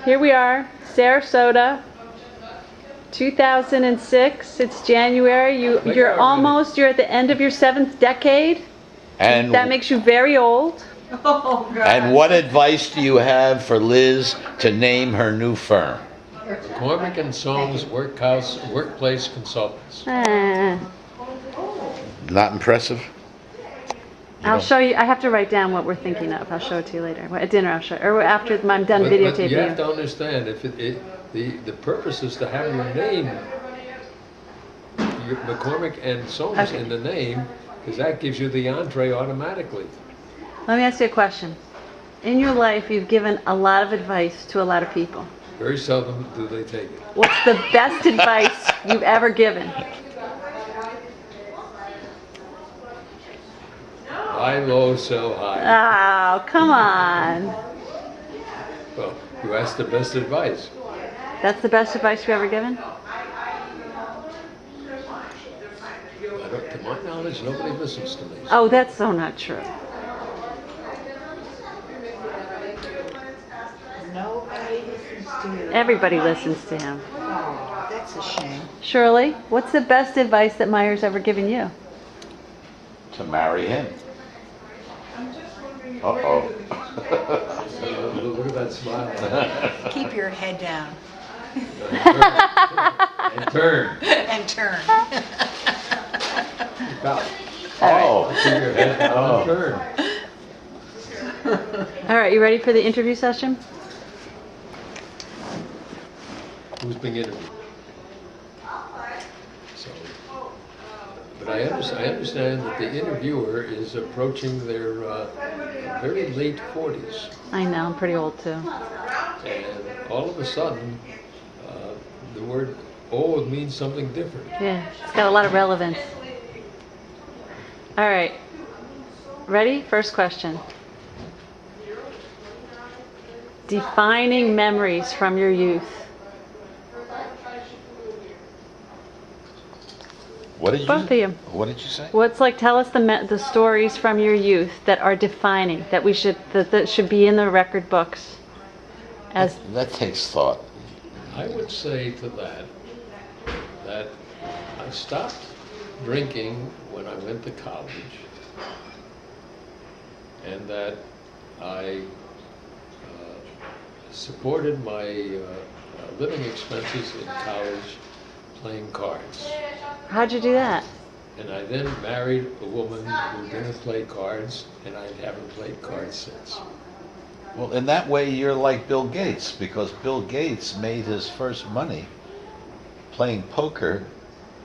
Here we are, Sarasota, 2006. It's January. You're at the end of your 7th decade. And that makes you very old. Oh, God. And what advice do you have for Liz to name her new firm? McCormick and Soames Workplace Consultants. Not impressive? I'll show you. I have to write down what we're thinking of. I'll show it to you later. At dinner, I'll show you. Or after I'm done videotaping But you have to understand, if the purpose is to have your name, your McCormick and Soames in the name, because that gives you the entree automatically. Let me ask you a question. In your life, you've given a lot of advice to a lot of people. Very seldom do they take it. What's the best advice you've ever given? Buy low, sell high. Oh, come on. Well, you asked the best advice. That's the best advice you've ever given? To my knowledge, nobody listens to me. Oh, that's so not true. Nobody listens to you. Everybody listens to him. Oh, that's a shame. Shirley, what's the best advice that Myer's ever given you? To marry him. Uh-oh. Look at that smile. Keep your head down. And turn. And turn. Oh. Keep your head down and turn. All right, you ready for the interview session? Who's being interviewed? So, but I understand that the interviewer is approaching their very late 40s. I know, I'm pretty old too. And all of a sudden, the word old means something different. Yeah, it's got a lot of relevance. All right, ready? First question. Defining memories from your youth. What did you? Both of you. What did you say? What's like? Tell us the stories from your youth that are defining that we should that should be in the record books. As that takes thought. I would say to that I stopped drinking when I went to college, and that I supported my living expenses in college playing cards. how'd you do that? And I then married a woman who didn't play cards, and I haven't played cards since. Well, in that way, you're like Bill Gates, because Bill Gates made his first money playing poker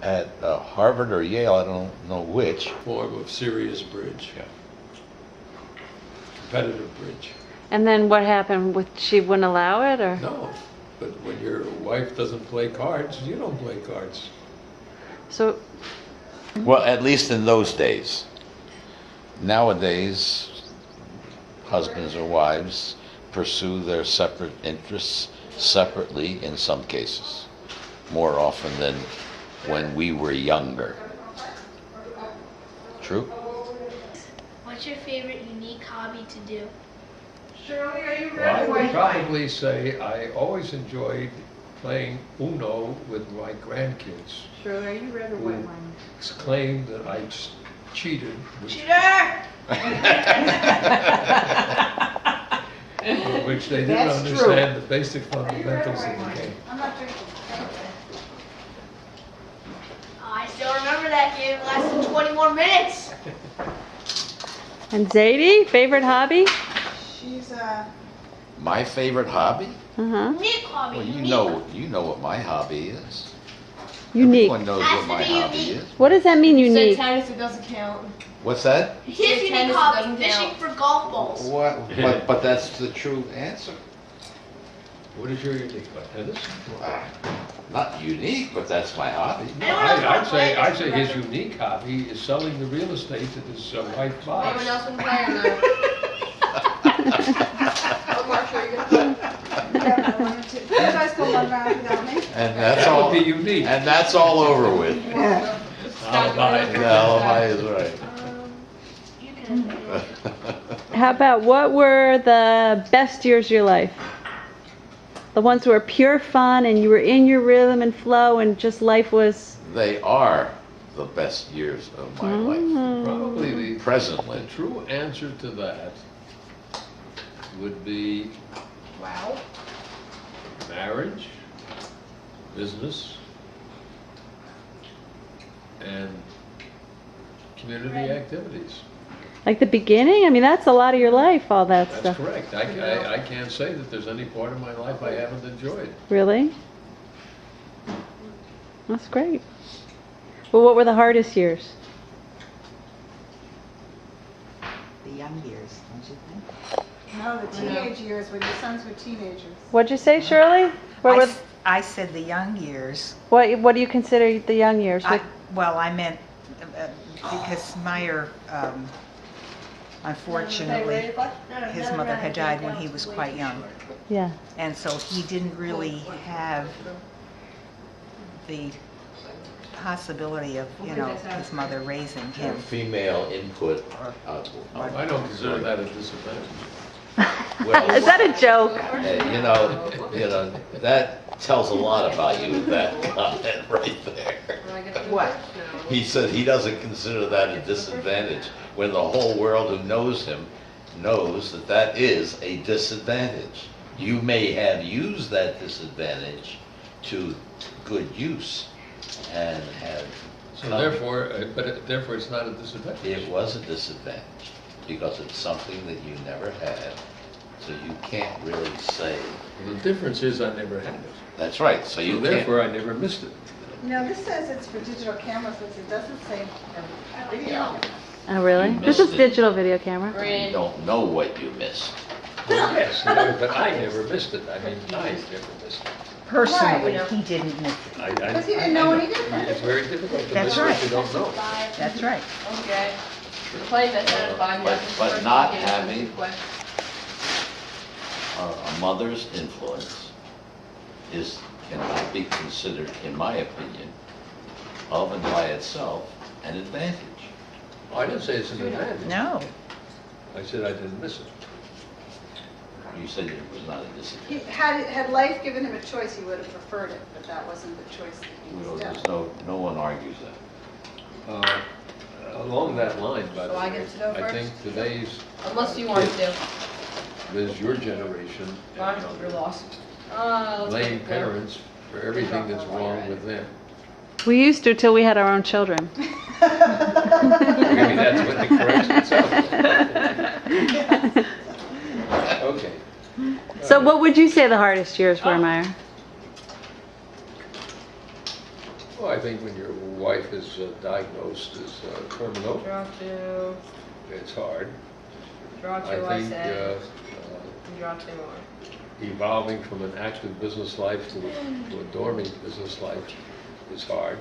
at Harvard or Yale, I don't know which. Form of serious bridge. Yeah. Competitive bridge. And then what happened? She wouldn't allow it, or? No, but when your wife doesn't play cards, you don't play cards. So. Well, at least in those days. Nowadays, husbands or wives pursue their separate interests separately in some cases, more often than when we were younger. True? What's your favorite unique hobby to do? Shirley, are you Well, I ready? would probably say I always enjoyed playing Uno with my grandkids. Shirley, are you red or white wine? It's claimed that I cheated. Which they didn't That's understand the basic fundamentals of the game. I'm not drinking. I still remember that game. It lasted 20 more minutes. And Zadie, favorite hobby? She's My favorite hobby? Unique hobby. Well, you know what my hobby is. Unique. Everyone knows what my hobby is. What does that mean, unique? Tennis, it doesn't count. What's that? His unique tennis hobby, doesn't fishing count. for golf balls. What? But that's the true answer. What is your unique hobby? Tennis? Not unique, but that's my hobby. No, I'd say his unique hobby is selling the real estate that his wife buys. Anyone else want to play or no? Oh, Marshall, are you gonna play? you guys go one round without me. And that's That all. would be unique. And that's all over with. Alibi. The alibi is right. You can. How about what were the best years of your life? The ones who are pure fun and you were in your rhythm and flow and just life was... They are the best years of my life. Probably the Presently. true answer to that would be Wow. marriage, business, and community activities. Like the beginning? I mean, that's a lot of your life, all that That's stuff. correct. I can't say that there's any part of my life I haven't enjoyed. Really? That's great. Well, what were the hardest years? The young years, don't you think? No, the teenage years when your sons were teenagers. What'd you say, Shirley? What, were, I said the young years. what do you consider the young years? Well, I meant because Myer, unfortunately, his mother had died when he was quite young. Yeah. And so he didn't really have the possibility of, his mother raising him. Female input. I don't consider that a disadvantage. Is that a joke? Hey, that tells a lot about you, that comment right there. What? He said he doesn't consider that a disadvantage, when the whole world who knows him knows that that is a disadvantage. You may have used that disadvantage to good use and have... So therefore, therefore it's not a disadvantage. It was a disadvantage, because it's something that you never had, so you can't really say... The difference is I never had it. That's right, so you So can't... therefore I never missed it. No, this says it's for digital cameras, it doesn't say for video. Oh, really? This is digital video camera. You don't know what you missed. Yes, but I never missed it. I mean, I never missed it. Personally, he didn't miss it. Because he didn't know any different. It's very difficult to That's miss what right. you don't know. That's right. Okay. Play that out of 5 minutes. But not having a mother's influence cannot be considered, in my opinion, of and by itself, an advantage. Oh, I didn't say it's an advantage. No. I said I didn't miss it. You said it was not a disadvantage. Had life given him a choice, he would have preferred it, but that wasn't the choice that he Well, was there's done. no one argues that. Along that line, by the So I way, get to go I first? think today's, Unless you want to. Liz, your generation, Fine, you're lost. blame parents for everything that's wrong with them. We used to till we had our own children. Maybe that's when it corrects itself. Okay. So what would you say the hardest years were, Myer? Well, I think when your wife is diagnosed as terminal, Draw two. it's hard. Draw two, I I think said. Draw two more. evolving from an active business life to a dormant business life is hard.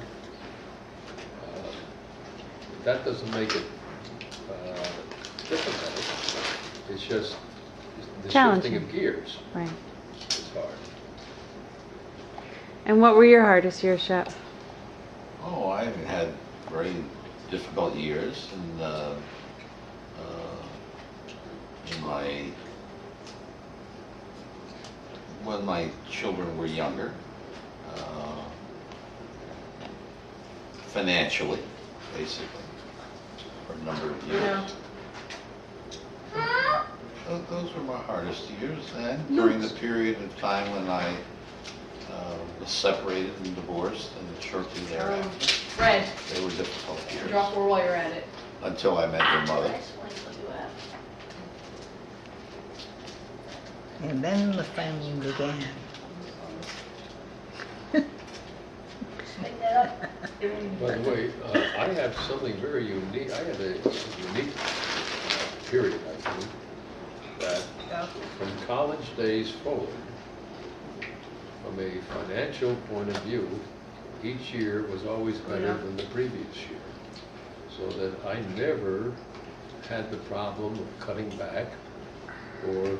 That doesn't make it difficult. It's just the shifting Challenging. of gears Right. is hard. And what were your hardest years, Shep? Oh, I've had very difficult years, and when my children were younger, financially, basically, for a number of years. Those were my hardest years, and during the period of time when I was separated and divorced, and shortly thereafter. Fred, They were difficult years, draw four while you're at it. until I met your mother. And then the fun began. By the way, I have something very unique. I had a unique period, I think, that from college days forward, from a financial point of view, each year was always better than the previous year. So that I never had the problem of cutting back or,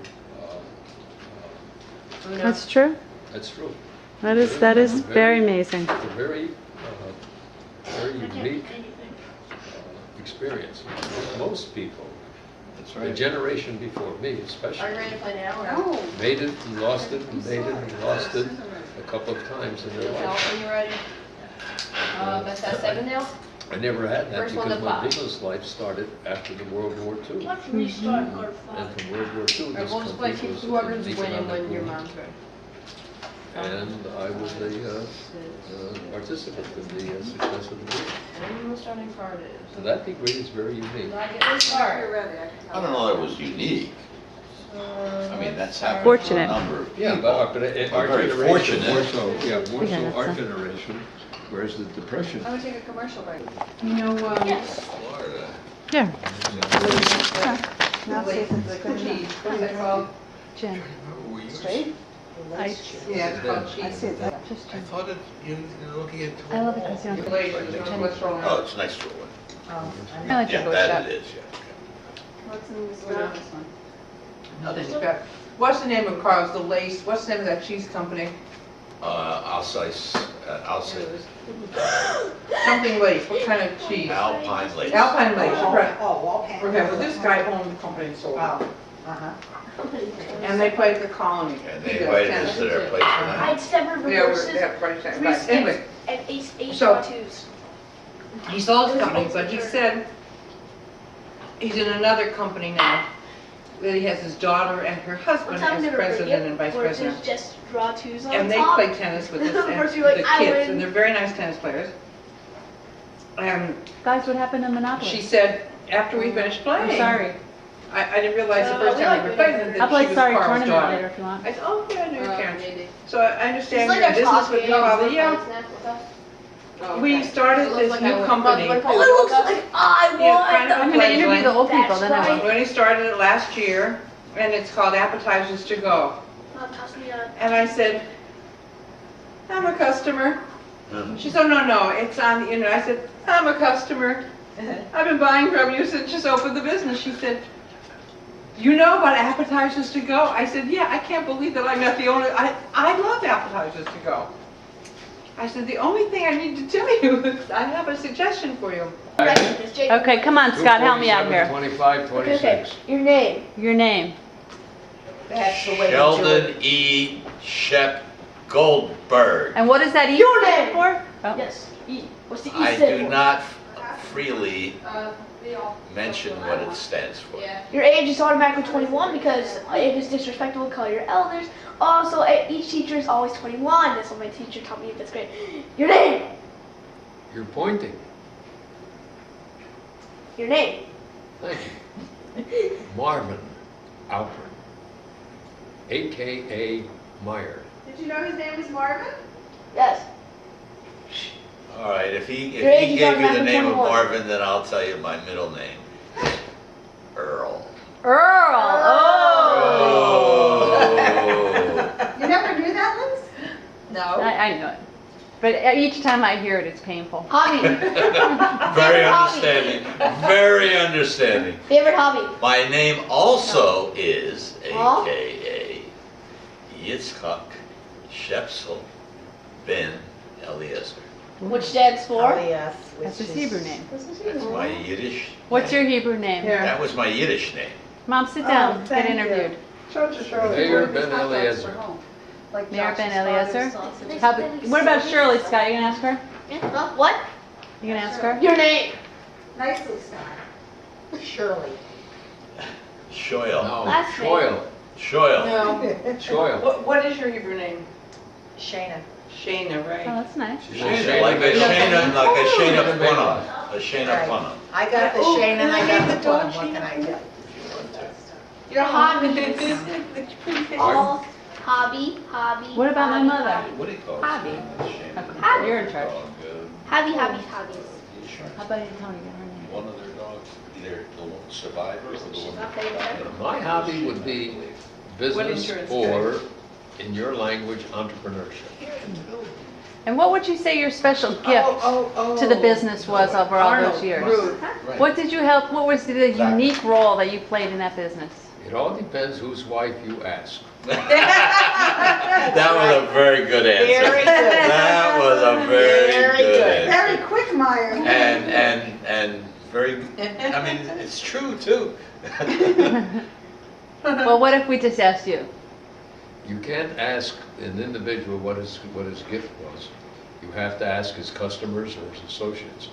That's true. that's true. That is very amazing. It's a very unique experience. Most people The right. generation before me Are you especially ready to play now? No. made it and lost it and made it and lost it a couple of times in their life. When you're ready. That's that 7 now? I never had that First one because to my 5. business life started after the World War II. Let's restart our And from World War II, Alright, this we'll just play country was whoever's in winning when your economic mom's ready. and I was a participant in the success of the movie. And then the starting card is. So that degree is very unique. Did I get this You're card? ready, I can I tell. don't know that it was unique. I mean, that's happened to a Fortunate. number of Yeah, people. but our very generation, fortunate. More so, yeah, more Yeah, so that's our a- generation, whereas the Depression. I'm gonna take a commercial break. You know, Yes. Florida. Yeah, Now see if it's the good cheese, enough. what's that called? Jen. Straight? Ice. Yeah, it's called I cheese. see it. Just I Jen. thought it, you're looking at. I love it because you don't. Relations, what's wrong? Oh, it's next to it. I like to Yeah, go that Shep. it is, yeah. What's in this Yeah. this one? Nothing's got, what's the name of Carl's, the Lace, what's the name of that cheese company? I'll say Something Lace, what kind of cheese? Alpine Lace. Alpine Lace, right. Oh, Walpan. Okay, well, this guy owned the company and sold it. Oh, uh-huh. And they played the Colony. And they invited us to their place I tonight. had 7 Yeah, reverses, yeah, right, 3 right. skips, Anyway, and 8 So- draw 2s. he sold his company, but he said he's in another company now. That he has his daughter and her husband One time as they were president and vice where it's president. just draw 2s on And they top. play tennis with this, Of and course, you're like, the I kids, win. and they're very nice tennis players. And Guys, what happened in Monopoly? she said, after we finished playing. I'm sorry. I didn't realize the first we time like we were winning. playing that I'll she play was Sorry Carl's Tournament daughter. later if you want. I said, oh, yeah, no, you can. Maybe. So I understand It's like your our business top with game. your father, yeah. We started this new company. Oh, it looks like I won! Yeah, kind of I'm going to interview the old people, That's then I right. will. We only started it last year, and it's called Appetizers to Go. Mom tossed me a... And I said, I'm a customer. She said, no, it's on the internet. I said, I'm a customer. I've been buying from you since you opened the business. She said, you know about Appetizers to Go? I said, yeah, I can't believe that I'm not the only, I love Appetizers to Go. I said, the only thing I need to tell you is I have a suggestion for you. Okay, come on, Scott, help me out here. 25, 26. Okay, your name. Your name. That's the way to do it. Sheldon E. Shep Goldberg. And what does that E Your stand name. for? Oh. Yes, E. What's the E I stand do for? not freely mention what it stands for. Your age is automatically 21 because it is disrespectful to call your elders. Also, each teacher is always 21. That's what my teacher taught me in 5th grade. Your name. You're pointing. Your name. Thank you. Marvin Alperin, a.k.a. Myer. Did you know his name was Marvin? Yes. All right, if he Your age is gave you the automatically name of 21. Marvin, then I'll tell you my middle name. Earl. Earl. Oh. You never knew that, Liz? No. I know it. But each time I hear it, it's painful. Hobby. Very hobby. understanding. Very understanding. Favorite hobby. My name also is Huh? A.K.A. Yitzchak Shepsel Ben Eliezer. Which stands for? Yes. That's his Hebrew name. That's my Yiddish. What's your Hebrew name? Yeah. That was my Yiddish name. Mom, sit down. Get thank you. interviewed. Show it to Shirley. Mayor Ben Eliezer. Like Mayor Ben Josh's Eliezer. father's sausage. How about, what about Shirley, Scott? You gonna ask her? Huh? What? You gonna ask her? Your name. Nicely, Scott. Shirley. Shoyl. No, Last name. Shoyle. Shoyl. No. Shoyle. What is your Hebrew name? Shayna. Shayna, Oh, right? that's nice. Shayna, like a Shayna Punham. A Shayna Punham. I got the Oh, Shayna and I got the dog Plum. What can I do? Your hobbies. All hobby. What about my hobby, mother? hobby. What do you call it? Hobby. Shayna. Okay, you're in charge. Hobbies. How about you, Tony? Get her name. One of their dogs, either the survivor or the one Not favorite. My hobby would be business insurance or, in your language, entrepreneurship. And what would you say your special gift to the business was over all those years? Right. What did you help? What was the unique role that you played in that business? It all depends whose wife you ask. That was a very good answer. Very good. That was a very good answer. Very quick, Myer. And very, I mean, it's true too. Well, what if we just asked you? You can't ask an individual what his gift was. You have to ask his customers or his associates.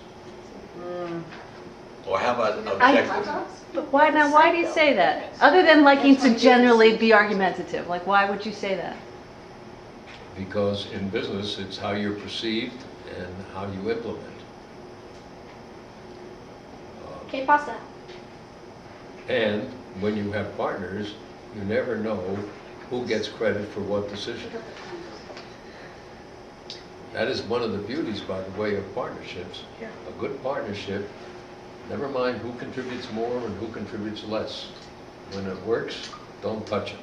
Or how about objective? But why do you say that? Other than liking to generally be argumentative, like why would you say that? Because in business, it's how you're perceived and how you implement. Okay, pasta. And when you have partners, you never know who gets credit for what decision. That is one of the beauties, by the way, of partnerships. A good partnership, never mind who contributes more and who contributes less. When it works, don't touch it.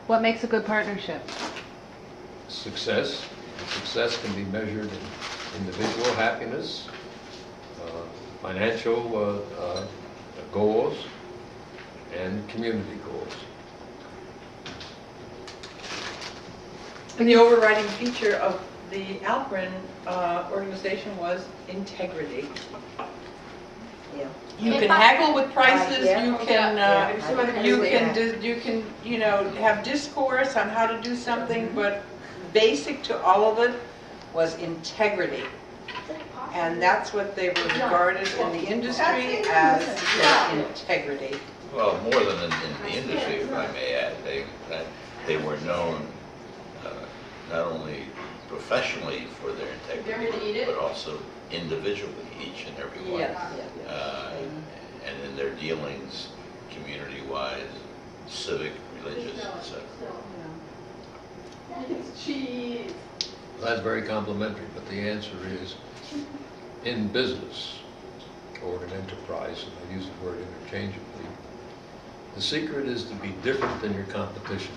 What makes a good partnership? Success. Success can be measured in individual happiness, financial goals, and community goals. And the overriding feature of the Alperin organization was integrity. You can haggle with prices, you can have discourse on how to do something, but basic to all of it was integrity. And that's what they were regarded in the industry as, integrity. Well, more than in the industry, if I may add, they were known not only professionally for their integrity, but also individually, each and every one. And in their dealings, community-wise, civic, religious, etc. That's very complimentary, but the answer is, in business, or an enterprise, and I use the word interchangeably, the secret is to be different than your competition.